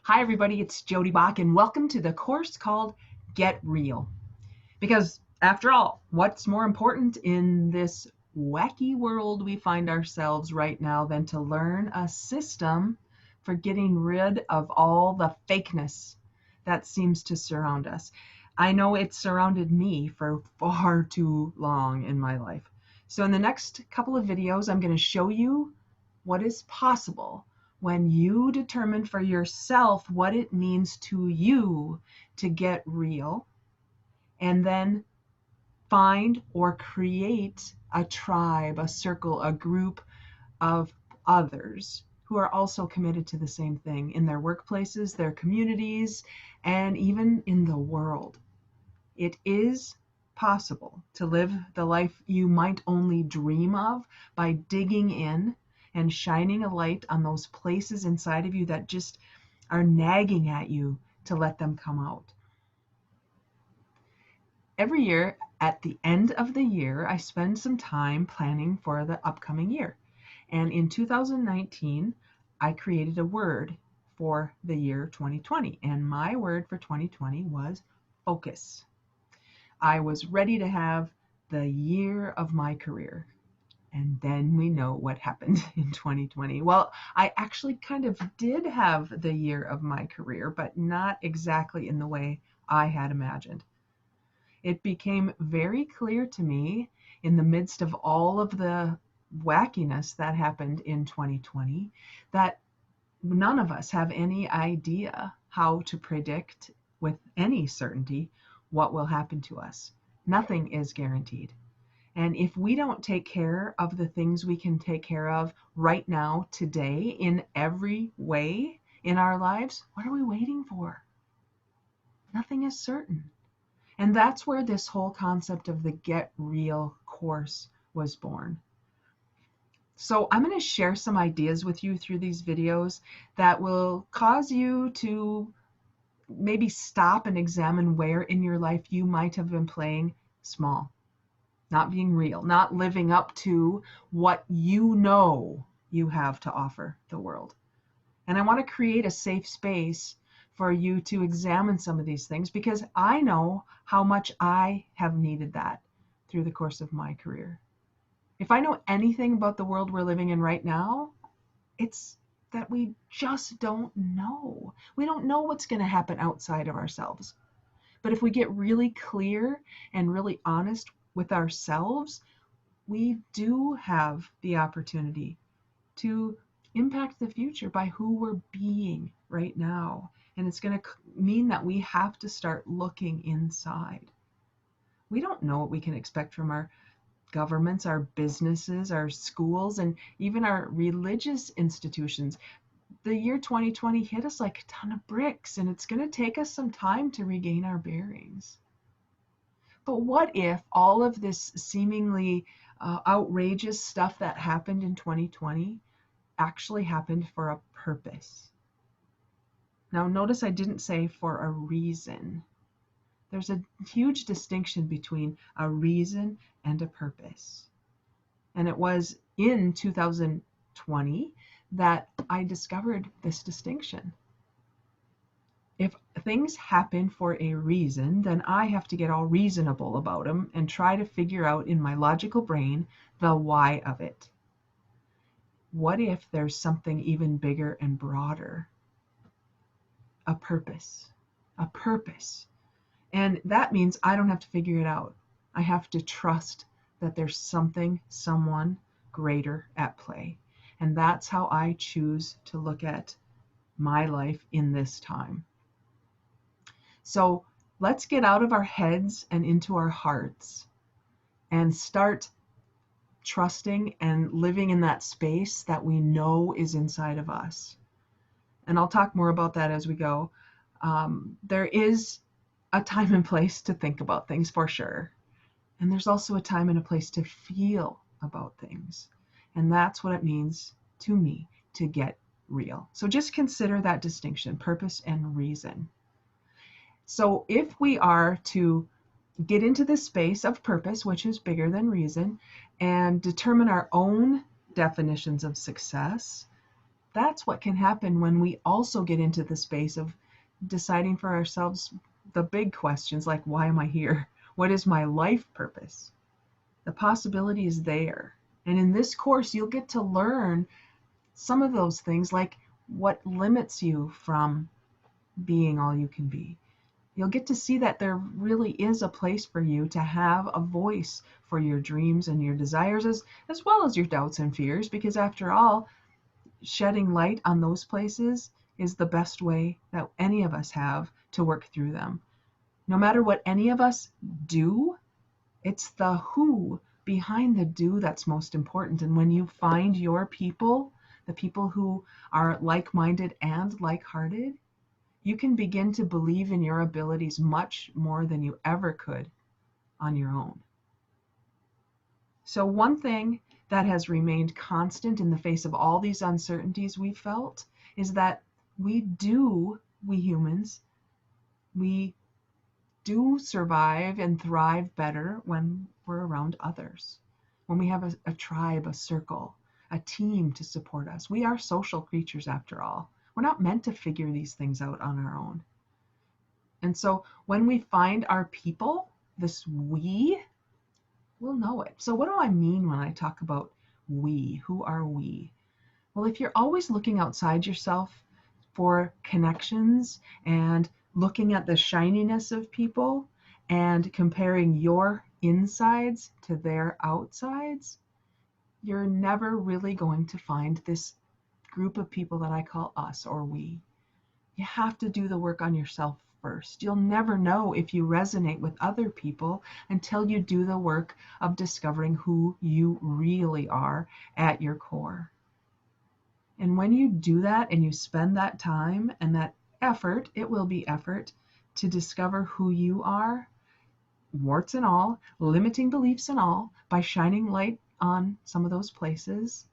Hi, everybody, it's Jody Bach, and welcome to the course called Get Real. Because, after all, what's more important in this wacky world we find ourselves right now than to learn a system for getting rid of all the fakeness that seems to surround us? I know it surrounded me for far too long in my life. So, in the next couple of videos, I'm going to show you what is possible when you determine for yourself what it means to you to get real, and then find or create a tribe, a circle, a group of others who are also committed to the same thing in their workplaces, their communities, and even in the world. It is possible to live the life you might only dream of by digging in and shining a light on those places inside of you that just are nagging at you to let them come out. Every year, at the end of the year, I spend some time planning for the upcoming year. And in 2019, I created a word for the year 2020. And my word for 2020 was focus. I was ready to have the year of my career. And then we know what happened in 2020. Well, I actually kind of did have the year of my career, but not exactly in the way I had imagined. It became very clear to me in the midst of all of the wackiness that happened in 2020 that none of us have any idea how to predict with any certainty what will happen to us. Nothing is guaranteed. And if we don't take care of the things we can take care of right now, today, in every way in our lives, what are we waiting for? Nothing is certain. And that's where this whole concept of the Get Real course was born. So I'm going to share some ideas with you through these videos that will cause you to maybe stop and examine where in your life you might have been playing small, not being real, not living up to what you know you have to offer the world. And I want to create a safe space for you to examine some of these things because I know how much I have needed that through the course of my career. If I know anything about the world we're living in right now, it's that we just don't know. We don't know what's going to happen outside of ourselves. But if we get really clear and really honest with ourselves, we do have the opportunity to impact the future by who we're being right now. And it's going to mean that we have to start looking inside. We don't know what we can expect from our governments, our businesses, our schools, and even our religious institutions. The year 2020 hit us like a ton of bricks, and it's going to take us some time to regain our bearings. But what if all of this seemingly outrageous stuff that happened in 2020 actually happened for a purpose? Now, notice I didn't say for a reason. There's a huge distinction between a reason and a purpose. And it was in 2020 that I discovered this distinction. If things happen for a reason, then I have to get all reasonable about them and try to figure out in my logical brain the why of it. What if there's something even bigger and broader? A purpose. A purpose. And that means I don't have to figure it out. I have to trust that there's something, someone greater at play. And that's how I choose to look at my life in this time. So let's get out of our heads and into our hearts and start trusting and living in that space that we know is inside of us. And I'll talk more about that as we go. There is a time and place to think about things for sure. And there's also a time and a place to feel about things. And that's what it means to me to get real. So just consider that distinction, purpose and reason. So if we are to get into this space of purpose, which is bigger than reason, and determine our own definitions of success, That's what can happen when we also get into the space of deciding for ourselves the big questions like, why am I here? What is my life purpose? The possibility is there. And in this course, you'll get to learn some of those things, like what limits you from being all you can be. You'll get to see that there really is a place for you to have a voice for your dreams and your desires, as well as your doubts and fears, because after all, shedding light on those places is the best way that any of us have to work through them. No matter what any of us do, it's the who behind the do that's most important. And when you find your people, the people who are like-minded and like-hearted, you can begin to believe in your abilities much more than you ever could on your own. So one thing that has remained constant in the face of all these uncertainties we felt is that we humans, we do survive and thrive better when we're around others. When we have a tribe, a circle, a team to support us. We are social creatures after all. We're not meant to figure these things out on our own. And so when we find our people, this we, we'll know it. So what do I mean when I talk about we? Who are we? Well, if you're always looking outside yourself for connections and looking at the shininess of people and comparing your insides to their outsides, you're never really going to find this group of people that I call us or we. You have to do the work on yourself first. You'll never know if you resonate with other people until you do the work of discovering who you really are at your core. And when you do that and you spend that time and that effort, it will be effort to discover who you are, warts and all, limiting beliefs and all, by shining light on some of those places,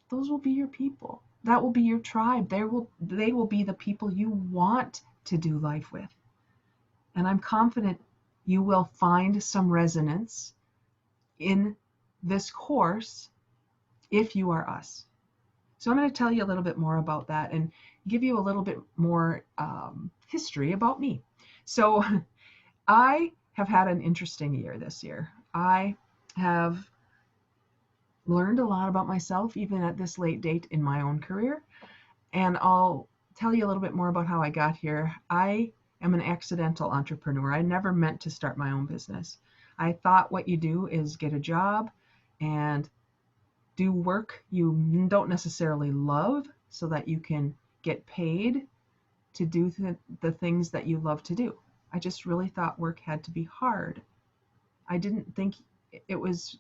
those will be your people. That will be your tribe. They will be the people you want to do life with. And I'm confident you will find some resonance in this course if you are us. So I'm going to tell you a little bit more about that and give you a little bit more history about me. So I have had an interesting year this year. I have learned a lot about myself, even at this late date in my own career. And I'll tell you a little bit more about how I got here. I am an accidental entrepreneur. I never meant to start my own business. I thought what you do is get a job and do work you don't necessarily love so that you can get paid to do the things that you love to do. I just really thought work had to be hard. I didn't think it was,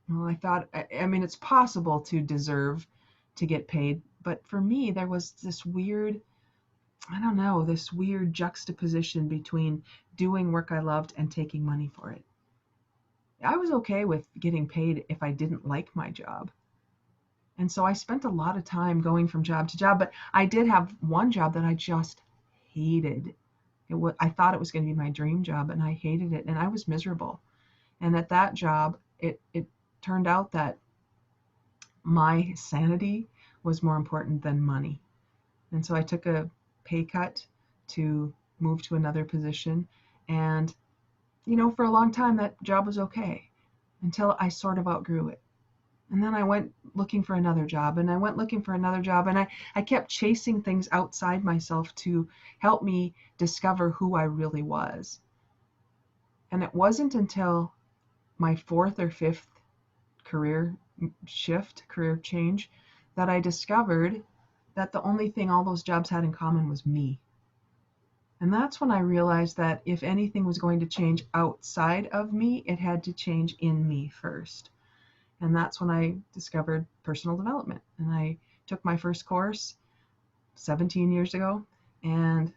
well, I mean, it's possible to deserve to get paid, but for me, there was this weird, I don't know, this weird juxtaposition between doing work I loved and taking money for it. I was okay with getting paid if I didn't like my job. And so I spent a lot of time going from job to job, but I did have one job that I just hated. I thought it was going to be my dream job, and I hated it, and I was miserable. And at that job, it turned out that my sanity was more important than money. And so I took a pay cut to move to another position. And, for a long time, that job was okay until I sort of outgrew it. And then I went looking for another job, and I went looking for another job, and I kept chasing things outside myself to help me discover who I really was. And it wasn't until my fourth or fifth career change, that I discovered that the only thing all those jobs had in common was me. And that's when I realized that if anything was going to change outside of me, it had to change in me first. And that's when I discovered personal development. And I took my first course 17 years ago and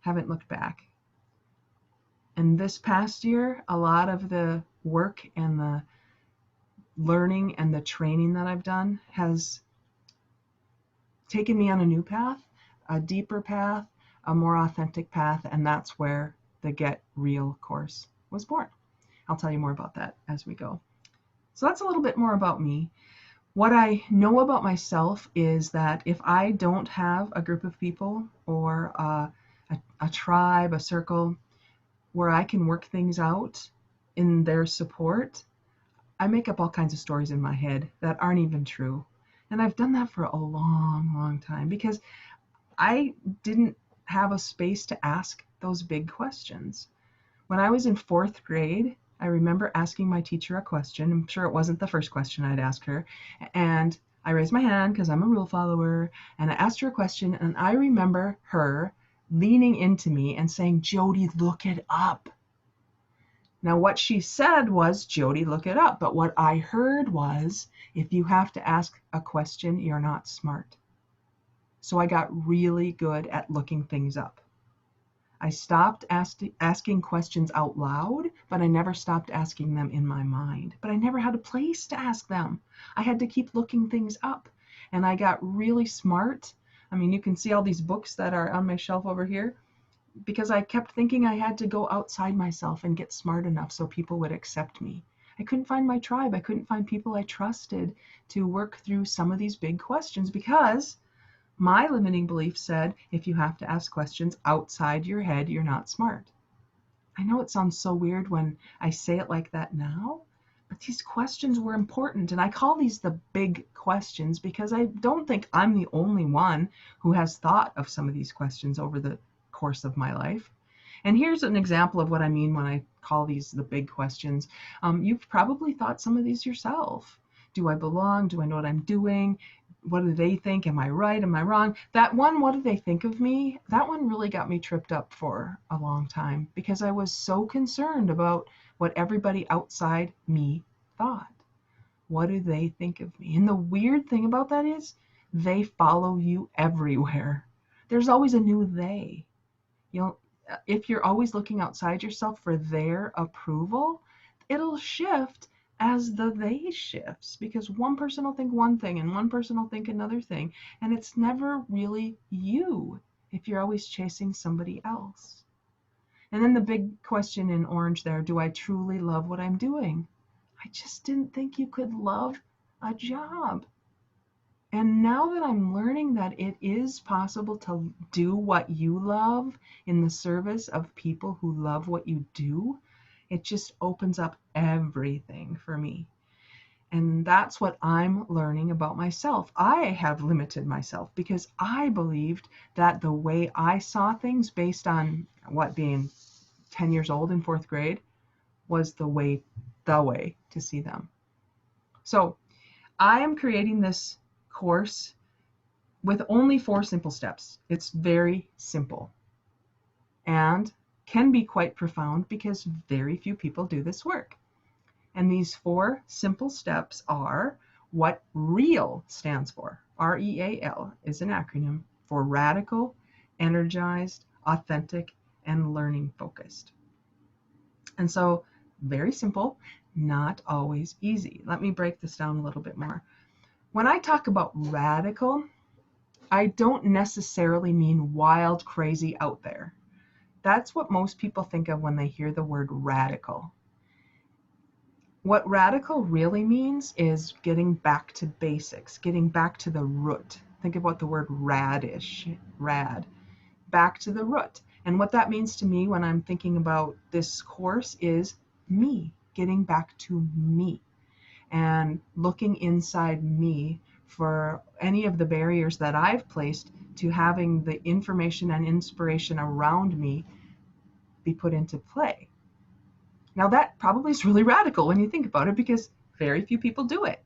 haven't looked back. And this past year, a lot of the work and the learning and the training that I've done has taken me on a new path, a deeper path, a more authentic path, and that's where the Get Real course was born. I'll tell you more about that as we go. So that's a little bit more about me. What I know about myself is that if I don't have a group of people or a tribe, a circle where I can work things out in their support, I make up all kinds of stories in my head that aren't even true. And I've done that for a long, long time because I didn't have a space to ask those big questions. When I was in fourth grade, I remember asking my teacher a question. I'm sure it wasn't the first question I'd ask her. And I raised my hand because I'm a rule follower. And I asked her a question. And I remember her leaning into me and saying, "Jody, look it up." Now, what she said was, "Jody, look it up." But what I heard was, "If you have to ask a question, you're not smart." So I got really good at looking things up. I stopped asking questions out loud, but I never stopped asking them in my mind. But I never had a place to ask them. I had to keep looking things up. And I got really smart. I mean, you can see all these books that are on my shelf over here because I kept thinking I had to go outside myself and get smart enough so people would accept me. I couldn't find my tribe. I couldn't find people I trusted to work through some of these big questions because my limiting belief said, if you have to ask questions outside your head, you're not smart. I know it sounds so weird when I say it like that now, but these questions were important. And I call these the big questions because I don't think I'm the only one who has thought of some of these questions over the course of my life. And here's an example of what I mean when I call these the big questions. You've probably thought some of these yourself. Do I belong? Do I know what I'm doing? What do they think? Am I right? Am I wrong? That one, what do they think of me? That one really got me tripped up for a long time because I was so concerned about what everybody outside me thought. What do they think of me? And the weird thing about that is they follow you everywhere. There's always a new they. You'll, if you're always looking outside yourself for their approval, it'll shift as the they shifts because one person will think one thing and one person will think another thing. And it's never really you if you're always chasing somebody else. And then the big question in orange there, do I truly love what I'm doing? I just didn't think you could love a job. And now that I'm learning that it is possible to do what you love in the service of people who love what you do, it just opens up everything for me. And that's what I'm learning about myself. I have limited myself because I believed that the way I saw things based on what being 10 years old in fourth grade was the way to see them. So I am creating this course with only 4 simple steps. It's very simple and can be quite profound because very few people do this work. And these 4 simple steps are what REAL stands for. REAL is an acronym for radical, energized, authentic, and learning focused. And so, very simple, not always easy. Let me break this down a little bit more. When I talk about radical, I don't necessarily mean wild, crazy, out there. That's what most people think of when they hear the word radical. What radical really means is getting back to basics, getting back to the root. Think about the word radish, rad, back to the root. And what that means to me when I'm thinking about this course is me, getting back to me and looking inside me for any of the barriers that I've placed to having the information and inspiration around me be put into play. Now, that probably is really radical when you think about it because very few people do it.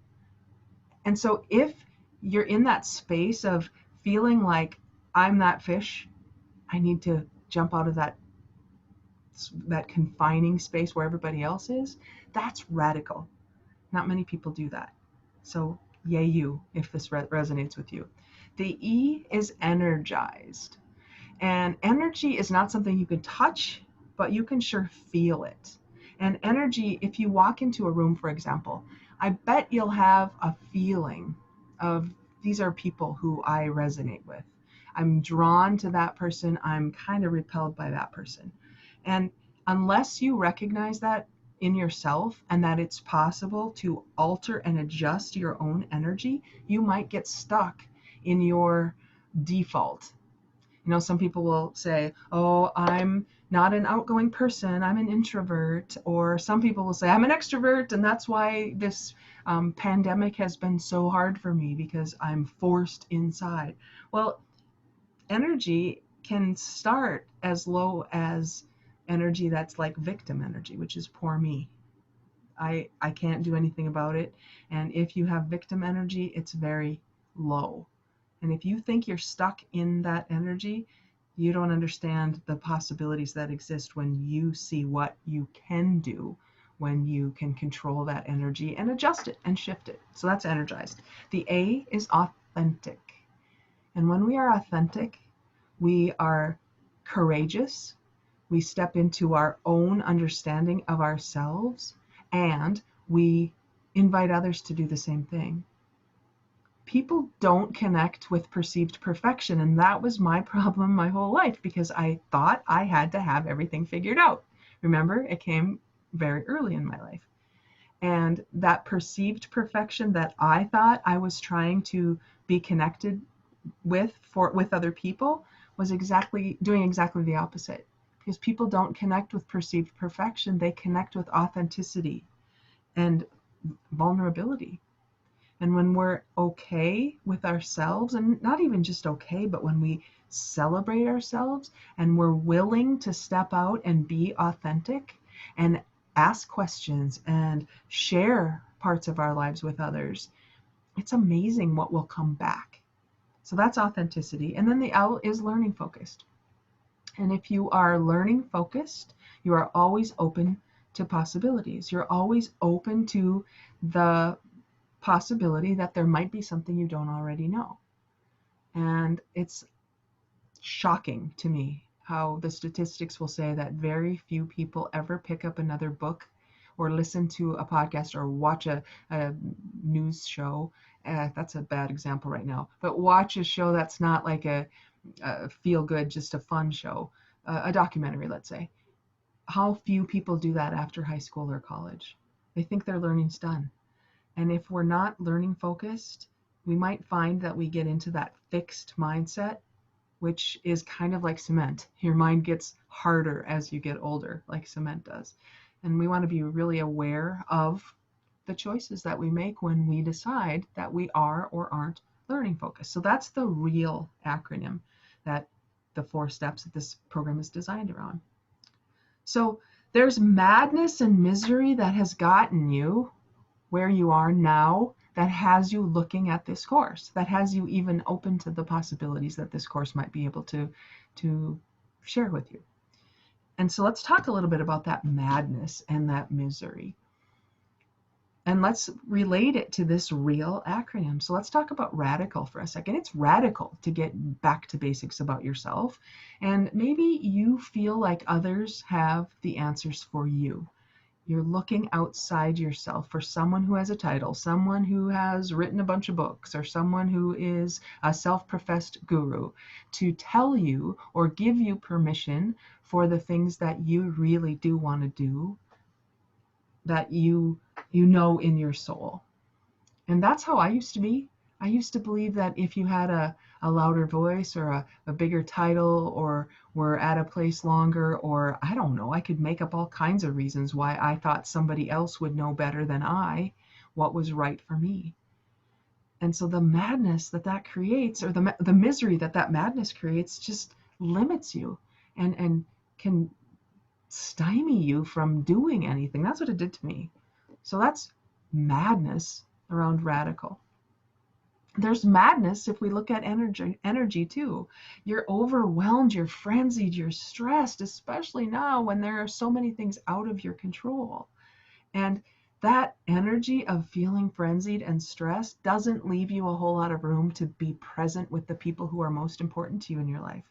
And so, if you're in that space of feeling like I'm that fish, I need to jump out of that confining space where everybody else is, that's radical. Not many people do that. So, yay you if this resonates with you. The E is energized. And energy is not something you can touch, but you can sure feel it. And energy, if you walk into a room, for example, I bet you'll have a feeling of these are people who I resonate with. I'm drawn to that person. I'm kind of repelled by that person. And unless you recognize that, in yourself and that it's possible to alter and adjust your own energy, you might get stuck in your default. Some people will say, oh, I'm not an outgoing person, I'm an introvert. Or some people will say, I'm an extrovert, and that's why this pandemic has been so hard for me because I'm forced inside. Well, energy can start as low as energy that's like victim energy, which is poor me. I can't do anything about it. And if you have victim energy, it's very low. And if you think you're stuck in that energy, you don't understand the possibilities that exist when you see what you can do, when you can control that energy and adjust it and shift it. So that's energized. The A is authentic. And when we are authentic, we are courageous. We step into our own understanding of ourselves, and we invite others to do the same thing. People don't connect with perceived perfection, and that was my problem my whole life because I thought I had to have everything figured out. Remember, it came very early in my life. And that perceived perfection that I thought I was trying to be connected with other people was doing exactly the opposite. Because people don't connect with perceived perfection, they connect with authenticity and vulnerability. And when we're okay with ourselves, and not even just okay, but when we celebrate ourselves and we're willing to step out and be authentic and ask questions and share parts of our lives with others, it's amazing what will come back. So that's authenticity. And then the L is learning focused. And if you are learning focused, you are always open to possibilities. You're always open to the possibility that there might be something you don't already know. And it's shocking to me how the statistics will say that very few people ever pick up another book or listen to a podcast or watch a news show. That's a bad example right now, but watch a show that's not like a feel good, just a fun show, a documentary, let's say. How few people do that after high school or college? They think their learning's done. And if we're not learning focused, we might find that we get into that fixed mindset, which is kind of like cement. Your mind gets harder as you get older, like cement does. And we want to be really aware of the choices that we make when we decide that we are or aren't learning focused. So that's the REAL acronym that the 4 steps that this program is designed around. So there's madness and misery that has gotten you where you are now, that has you looking at this course, that has you even open to the possibilities that this course might be able to share with you. And so let's talk a little bit about that madness and that misery. And let's relate it to this REAL acronym. So let's talk about radical for a second. It's radical to get back to basics about yourself. And maybe you feel like others have the answers for you. You're looking outside yourself for someone who has a title, someone who has written a bunch of books, or someone who is a self-professed guru to tell you or give you permission for the things that you really do want to do, that you know in your soul. And that's how I used to be. I used to believe that if you had a louder voice or a bigger title or were at a place longer, or I don't know, I could make up all kinds of reasons why I thought somebody else would know better than I what was right for me. And so the madness that creates, or the misery that madness creates, just limits you and can stymie you from doing anything. That's what it did to me. So that's madness around radical. There's madness if we look at energy too. You're overwhelmed, you're frenzied, you're stressed, especially now when there are so many things out of your control. And that energy of feeling frenzied and stressed doesn't leave you a whole lot of room to be present with the people who are most important to you in your life.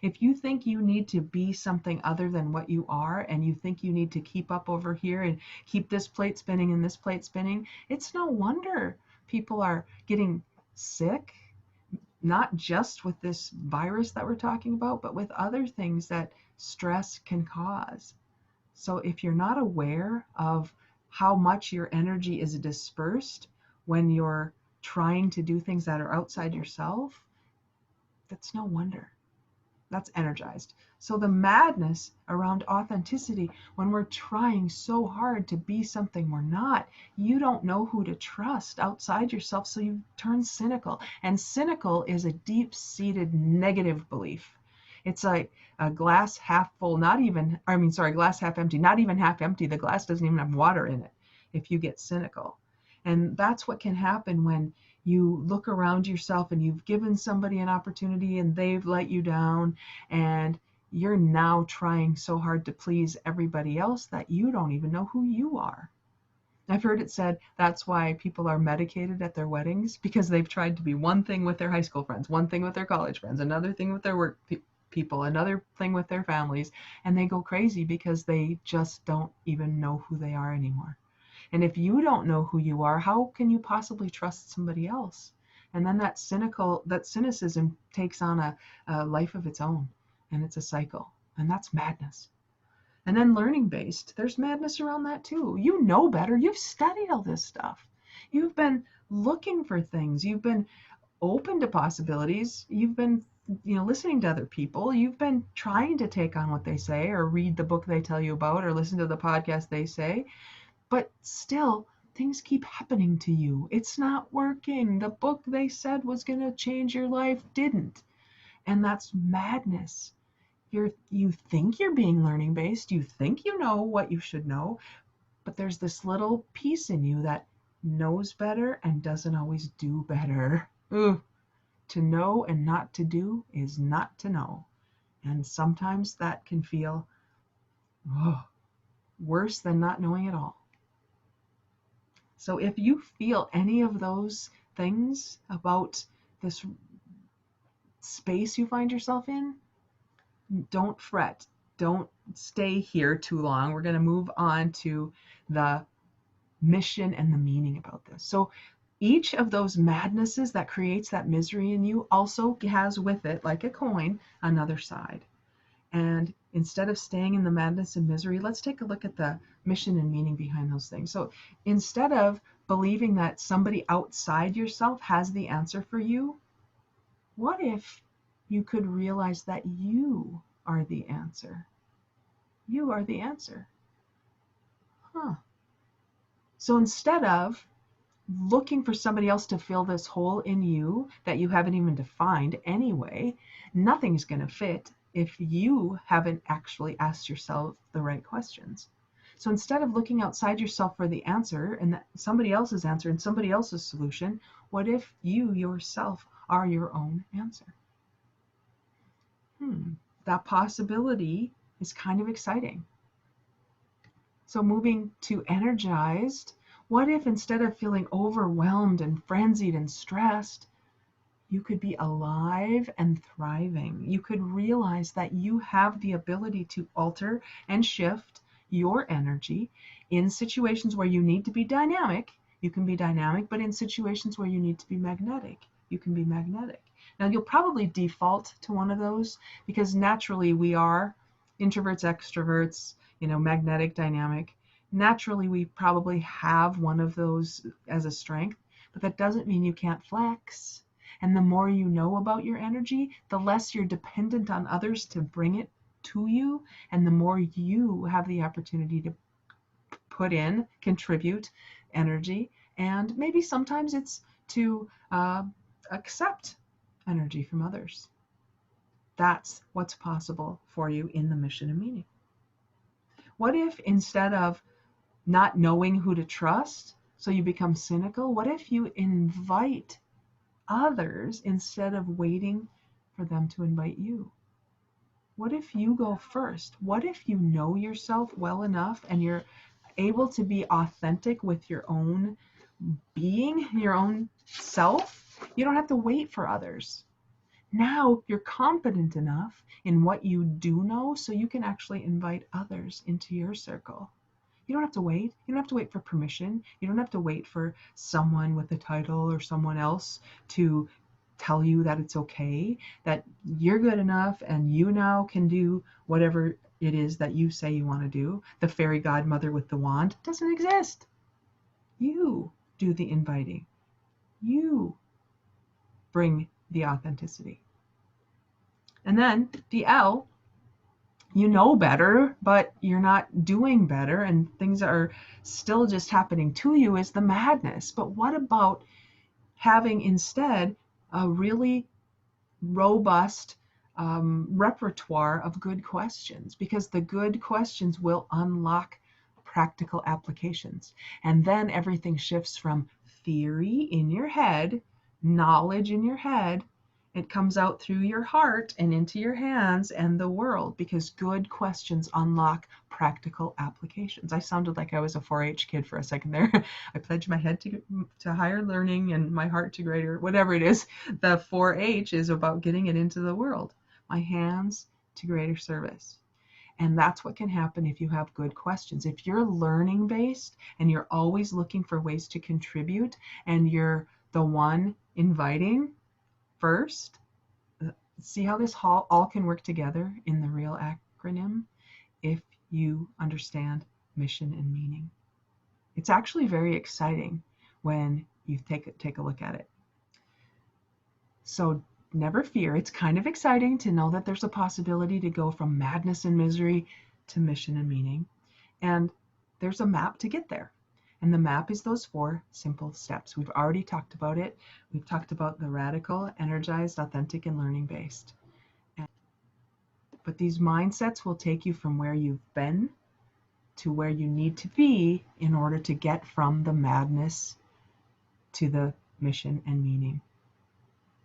If you think you need to be something other than what you are, and you think you need to keep up over here and keep this plate spinning and this plate spinning, it's no wonder people are getting sick, not just with this virus that we're talking about, but with other things that stress can cause. So if you're not aware of how much your energy is dispersed when you're trying to do things that are outside yourself, that's no wonder. That's energized. So the madness around authenticity, when we're trying so hard to be something we're not, you don't know who to trust outside yourself, so you turn cynical. And cynical is a deep-seated negative belief. It's like a glass half full, glass half empty, not even half empty. The glass doesn't even have water in it if you get cynical. And that's what can happen when you look around yourself and you've given somebody an opportunity and they've let you down, and you're now trying so hard to please everybody else that you don't even know who you are. I've heard it said that's why people are medicated at their weddings, because they've tried to be one thing with their high school friends, one thing with their college friends, another thing with their work people, another thing with their families, and they go crazy because they just don't even know who they are anymore. And if you don't know who you are, how can you possibly trust somebody else? And then that cynicism takes on a life of its own, and it's a cycle, and that's madness. And then learning based, there's madness around that too. You know better. You've studied all this stuff. You've been looking for things. You've been open to possibilities. You've been, listening to other people. You've been trying to take on what they say, or read the book they tell you about, or listen to the podcast they say. But still, things keep happening to you. It's not working. The book they said was going to change your life didn't. And that's madness. You think you're being learning based. You think you know what you should know. But there's this little piece in you that knows better and doesn't always do better. Ooh. To know and not to do is not to know. And sometimes that can feel worse than not knowing at all. So if you feel any of those things about this space you find yourself in, don't fret. Don't stay here too long. We're going to move on to the mission and the meaning about this. So each of those madnesses that creates that misery in you also has with it, like a coin, another side. And instead of staying in the madness and misery, let's take a look at the mission and meaning behind those things. So instead of believing that somebody outside yourself has the answer for you, what if you could realize that you are the answer? You are the answer. So instead of looking for somebody else to fill this hole in you that you haven't even defined anyway, nothing's going to fit if you haven't actually asked yourself the right questions. So instead of looking outside yourself for the answer and somebody else's answer and somebody else's solution, what if you yourself are your own answer? That possibility is kind of exciting. So moving to energized, what if instead of feeling overwhelmed and frenzied and stressed, you could be alive and thriving? You could realize that you have the ability to alter and shift your energy in situations where you need to be dynamic. You can be dynamic, but in situations where you need to be magnetic, you can be magnetic. Now, you'll probably default to one of those because naturally we are introverts, extroverts, magnetic, dynamic. Naturally, we probably have one of those as a strength, but that doesn't mean you can't flex. And the more you know about your energy, the less you're dependent on others to bring it to you, and the more you have the opportunity to put in, contribute energy. And maybe sometimes it's to accept energy from others. That's what's possible for you in the mission and meaning. What if instead of not knowing who to trust, so you become cynical, what if you invite others instead of waiting for them to invite you? What if you go first? What if you know yourself well enough and you're able to be authentic with your own being, your own self? You don't have to wait for others. Now you're confident enough in what you do know so you can actually invite others into your circle. You don't have to wait. You don't have to wait for permission. You don't have to wait for someone with a title or someone else to tell you that it's okay, that you're good enough and you now can do whatever it is that you say you want to do. The fairy godmother with the wand doesn't exist. You do the inviting. You bring the authenticity. And then the L, you know better, but you're not doing better, and things are still just happening to you, is the madness. But what about having instead a really robust repertoire of good questions? Because the good questions will unlock practical applications. And then everything shifts from theory in your head, knowledge in your head. It comes out through your heart and into your hands and the world, because good questions unlock practical applications. I sounded like I was a 4-H kid for a second there. I pledge my head to higher learning and my heart to greater, whatever it is. The 4-H is about getting it into the world. My hands to greater service. And that's what can happen if you have good questions. If you're learning based and you're always looking for ways to contribute, and you're the one inviting first, see how this all can work together in the real acronym if you understand mission and meaning. It's actually very exciting when you take a look at it. So never fear. It's kind of exciting to know that there's a possibility to go from madness and misery to mission and meaning. And there's a map to get there. And the map is those 4 simple steps. We've already talked about it. We've talked about the radical, energized, authentic, and learning based. But these mindsets will take you from where you've been to where you need to be in order to get from the madness to the mission and meaning.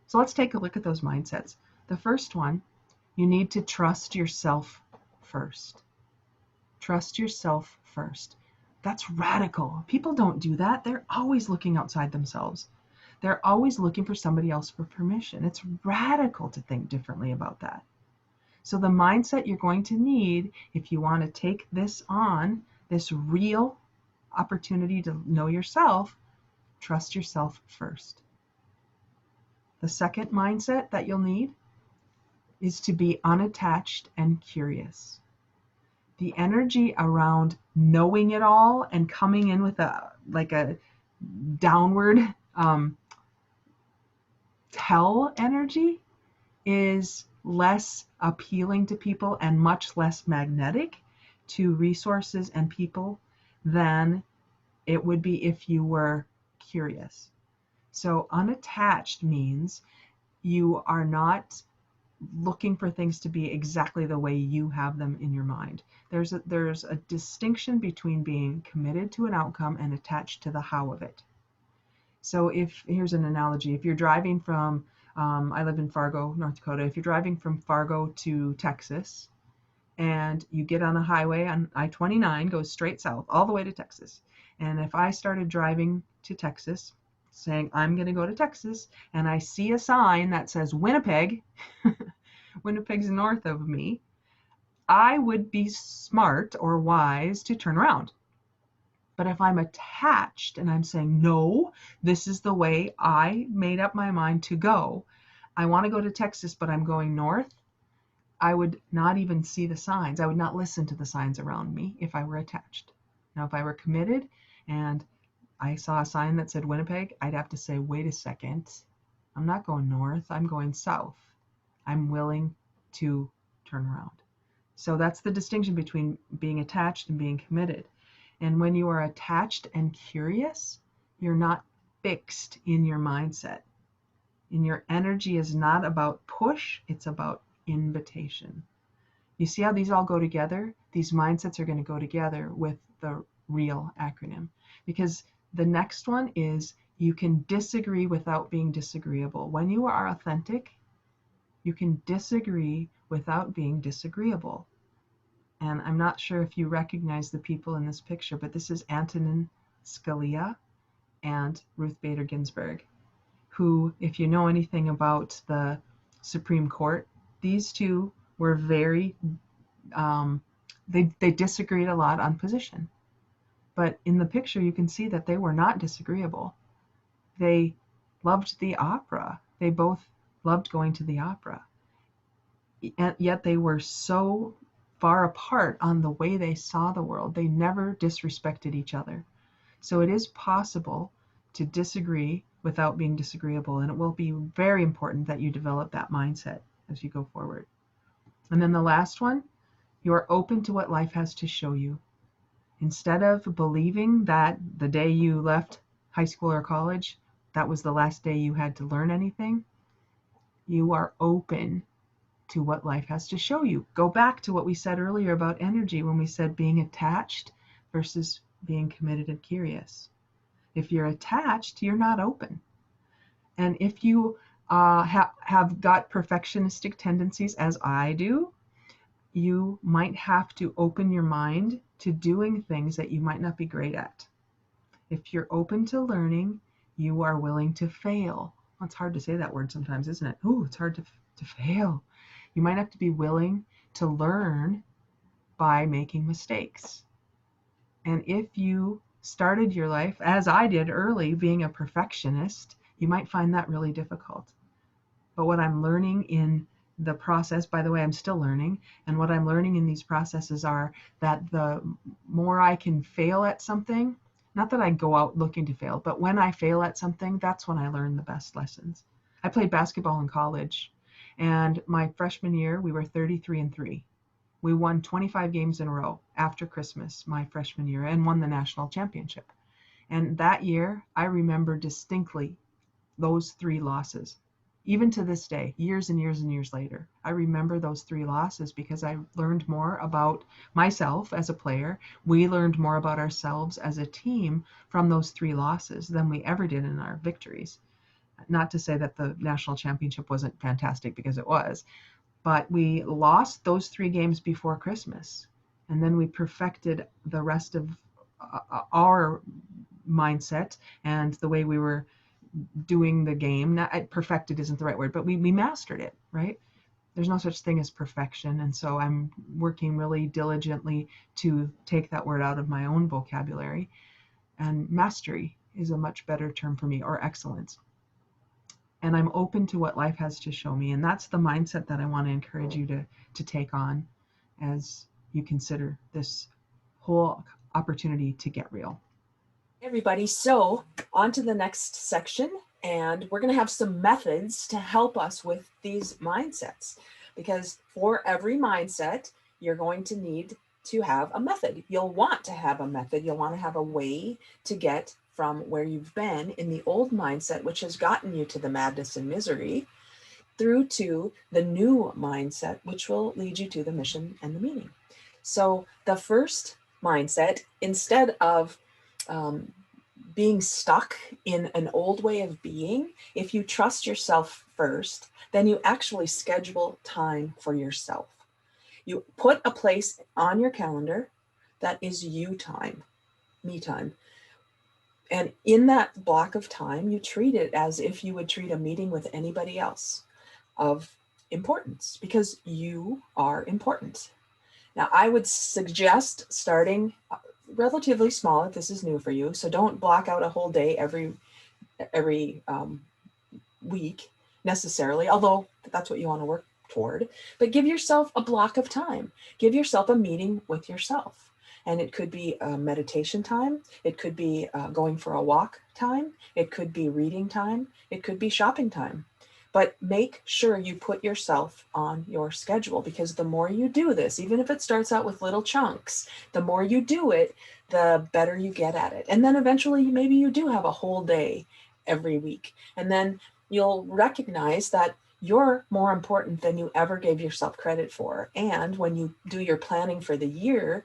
So let's take a look at those mindsets. The first one, you need to trust yourself first. Trust yourself first. That's radical. People don't do that. They're always looking outside themselves. They're always looking for somebody else for permission. It's radical to think differently about that. So the mindset you're going to need if you want to take this on, this real opportunity to know yourself, trust yourself first. The second mindset that you'll need is to be unattached and curious. The energy around knowing it all and coming in with a downward tell energy is less appealing to people and much less magnetic to resources and people than it would be if you were curious. So unattached means you are not looking for things to be exactly the way you have them in your mind. There's a distinction between being committed to an outcome and attached to the how of it. So here's an analogy. If you're driving from, I live in Fargo, North Dakota. If you're driving from Fargo to Texas and you get on a highway on I-29, goes straight south all the way to Texas. And if I started driving to Texas, saying I'm going to go to Texas, and I see a sign that says Winnipeg, Winnipeg's north of me, I would be smart or wise to turn around. But if I'm attached and I'm saying, no, this is the way I made up my mind to go, I want to go to Texas, but I'm going north, I would not even see the signs. I would not listen to the signs around me if I were attached. Now, if I were committed and I saw a sign that said Winnipeg, I'd have to say, wait a second, I'm not going north, I'm going south. I'm willing to turn around. So that's the distinction between being attached and being committed. And when you are attached and curious, you're not fixed in your mindset. And your energy is not about push, it's about invitation. You see how these all go together? These mindsets are going to go together with the REAL acronym, because the next one is you can disagree without being disagreeable. When you are authentic, you can disagree without being disagreeable. And I'm not sure if you recognize the people in this picture, but this is Antonin Scalia and Ruth Bader Ginsburg, who, if you know anything about the Supreme Court, these two were very, they disagreed a lot on position. But in the picture, you can see that they were not disagreeable. They loved the opera. They both loved going to the opera. Yet they were so far apart on the way they saw the world. They never disrespected each other. So it is possible to disagree without being disagreeable, and it will be very important that you develop that mindset as you go forward. And then the last one, you are open to what life has to show you. Instead of believing that the day you left high school or college, that was the last day you had to learn anything, you are open to what life has to show you. Go back to what we said earlier about energy when we said being attached versus being committed and curious. If you're attached, you're not open. And if you have got perfectionistic tendencies, as I do, you might have to open your mind to doing things that you might not be great at. If you're open to learning, you are willing to fail. Well, it's hard to say that word sometimes, isn't it? Ooh, it's hard to fail. You might have to be willing to learn by making mistakes. And if you started your life, as I did early, being a perfectionist, you might find that really difficult. But what I'm learning in the process, by the way, I'm still learning, and what I'm learning in these processes are that the more I can fail at something, not that I go out looking to fail, but when I fail at something, that's when I learn the best lessons. I played basketball in college, and my freshman year, we were 33-3. We won 25 games in a row after Christmas, my freshman year, and won the national championship. And that year, I remember distinctly those 3 losses. Even to this day, years and years and years later, I remember those 3 losses because I learned more about myself as a player. We learned more about ourselves as a team from those 3 losses than we ever did in our victories. Not to say that the national championship wasn't fantastic, because it was, but we lost those 3 games before Christmas. And then we perfected the rest of our mindset and the way we were doing the game. Not perfected isn't the right word, but we mastered it, right? There's no such thing as perfection. And so I'm working really diligently to take that word out of my own vocabulary. And mastery is a much better term for me, or excellence. And I'm open to what life has to show me. And that's the mindset that I want to encourage you to take on as you consider this whole opportunity to get real. Hey everybody, so on to the next section, and we're going to have some methods to help us with these mindsets, because for every mindset, you're going to need to have a method. You'll want to have a method. You'll want to have a way to get from where you've been in the old mindset, which has gotten you to the madness and misery, through to the new mindset, which will lead you to the mission and the meaning. So the first mindset, instead of being stuck in an old way of being, if you trust yourself first, then you actually schedule time for yourself. You put a place on your calendar that is you time, me time. And in that block of time, you treat it as if you would treat a meeting with anybody else of importance, because you are important. Now, I would suggest starting relatively small if this is new for you. So don't block out a whole day every week necessarily, although that's what you want to work toward. But give yourself a block of time. Give yourself a meeting with yourself. And it could be meditation time. It could be going for a walk time. It could be reading time. It could be shopping time. But make sure you put yourself on your schedule, because the more you do this, even if it starts out with little chunks, the more you do it, the better you get at it. And then eventually, maybe you do have a whole day every week. And then you'll recognize that you're more important than you ever gave yourself credit for. And when you do your planning for the year,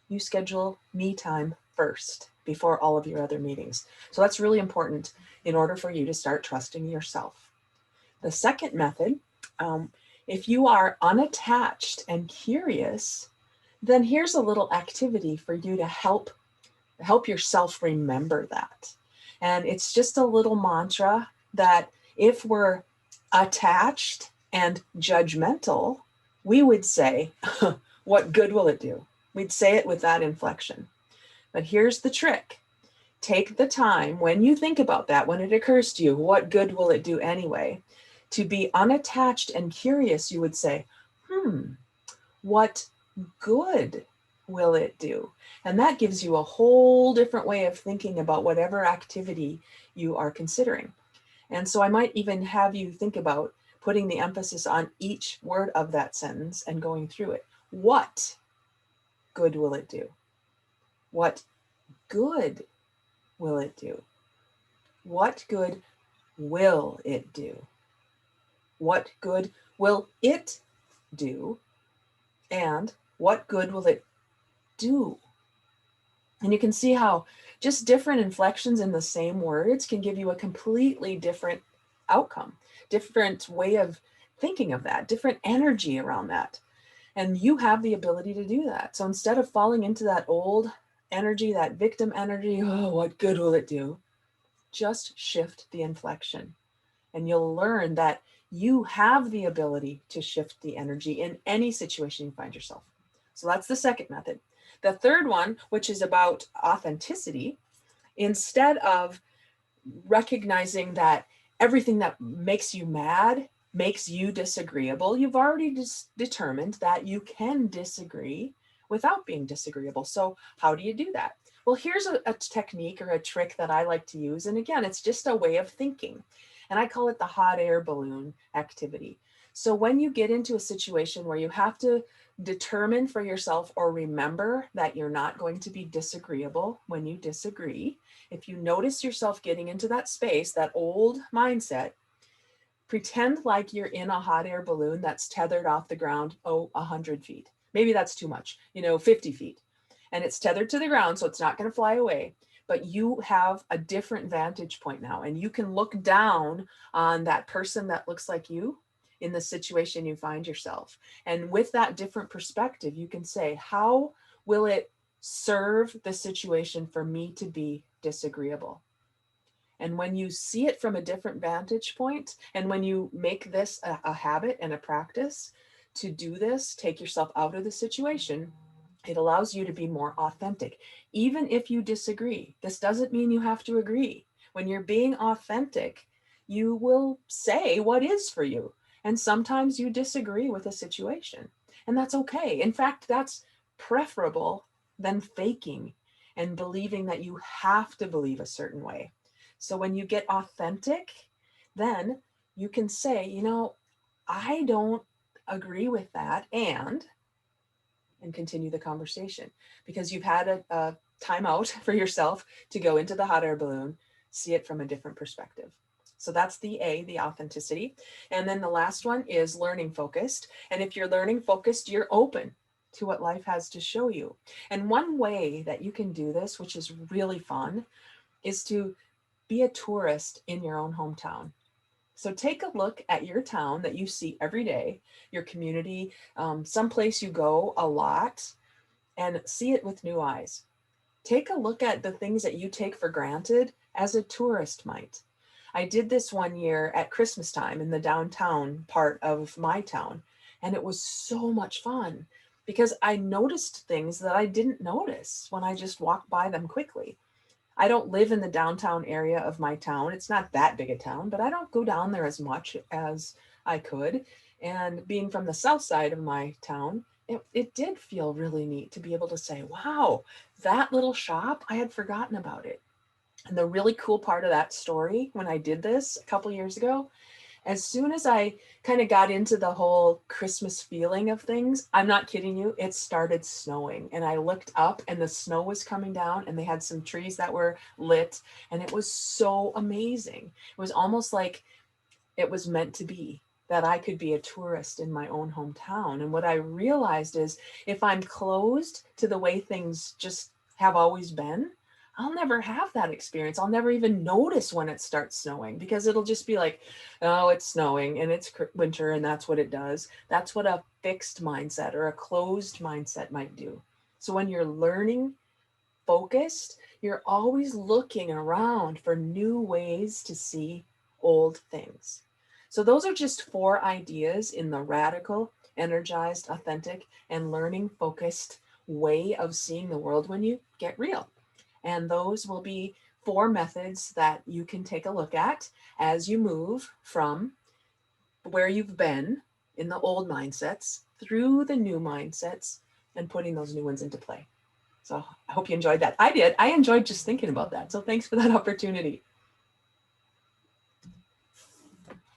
you schedule me time first before all of your other meetings. So that's really important in order for you to start trusting yourself. The second method, if you are unattached and curious, then here's a little activity for you to help yourself remember that. And it's just a little mantra that if we're attached and judgmental, we would say, what good will it do? We'd say it with that inflection. But here's the trick. Take the time when you think about that, when it occurs to you, what good will it do anyway? To be unattached and curious, you would say, what good will it do? And that gives you a whole different way of thinking about whatever activity you are considering. And so I might even have you think about putting the emphasis on each word of that sentence and going through it. What good will it do? What good will it do? What good will it do? What good will it do? And what good will it do? And you can see how just different inflections in the same words can give you a completely different outcome, different way of thinking of that, different energy around that. And you have the ability to do that. So instead of falling into that old energy, that victim energy, oh, what good will it do? Just shift the inflection. And you'll learn that you have the ability to shift the energy in any situation you find yourself. So that's the second method. The third one, which is about authenticity, instead of recognizing that everything that makes you mad makes you disagreeable, you've already determined that you can disagree without being disagreeable. So how do you do that? Well, here's a technique or a trick that I like to use. And again, it's just a way of thinking. And I call it the hot air balloon activity. So when you get into a situation where you have to determine for yourself or remember that you're not going to be disagreeable when you disagree, if you notice yourself getting into that space, that old mindset, pretend like you're in a hot air balloon that's tethered off the ground, 100 feet. Maybe that's too much, 50 feet. And it's tethered to the ground, so it's not going to fly away. But you have a different vantage point now, and you can look down on that person that looks like you in the situation you find yourself. And with that different perspective, you can say, how will it serve the situation for me to be disagreeable? And when you see it from a different vantage point, and when you make this a habit and a practice to do this, take yourself out of the situation, it allows you to be more authentic. Even if you disagree, this doesn't mean you have to agree. When you're being authentic, you will say what is for you. And sometimes you disagree with a situation, and that's okay. In fact, that's preferable than faking and believing that you have to believe a certain way. So when you get authentic, then you can say, I don't agree with that, and continue the conversation, because you've had a time out for yourself to go into the hot air balloon, see it from a different perspective. So that's the authenticity. And then the last one is learning focused. And if you're learning focused, you're open to what life has to show you. And one way that you can do this, which is really fun, is to be a tourist in your own hometown. So take a look at your town that you see every day, your community, someplace you go a lot, and see it with new eyes. Take a look at the things that you take for granted as a tourist might. I did this one year at Christmas time in the downtown part of my town, and it was so much fun because I noticed things that I didn't notice when I just walked by them quickly. I don't live in the downtown area of my town. It's not that big a town, but I don't go down there as much as I could. And being from the south side of my town, it did feel really neat to be able to say, wow, that little shop, I had forgotten about it. And the really cool part of that story, when I did this a couple years ago, as soon as I kind of got into the whole Christmas feeling of things, I'm not kidding you, it started snowing. And I looked up and the snow was coming down and they had some trees that were lit. And it was so amazing. It was almost like it was meant to be that I could be a tourist in my own hometown. And what I realized is if I'm closed to the way things just have always been, I'll never have that experience. I'll never even notice when it starts snowing because it'll just be like, oh, it's snowing and it's winter and that's what it does. That's what a fixed mindset or a closed mindset might do. So when you're learning focused, you're always looking around for new ways to see old things. So those are just 4 ideas in the radical, energized, authentic, and learning focused way of seeing the world when you get real. And those will be 4 methods that you can take a look at as you move from where you've been in the old mindsets through the new mindsets and putting those new ones into play. So I hope you enjoyed that. I did. I enjoyed just thinking about that. So thanks for that opportunity.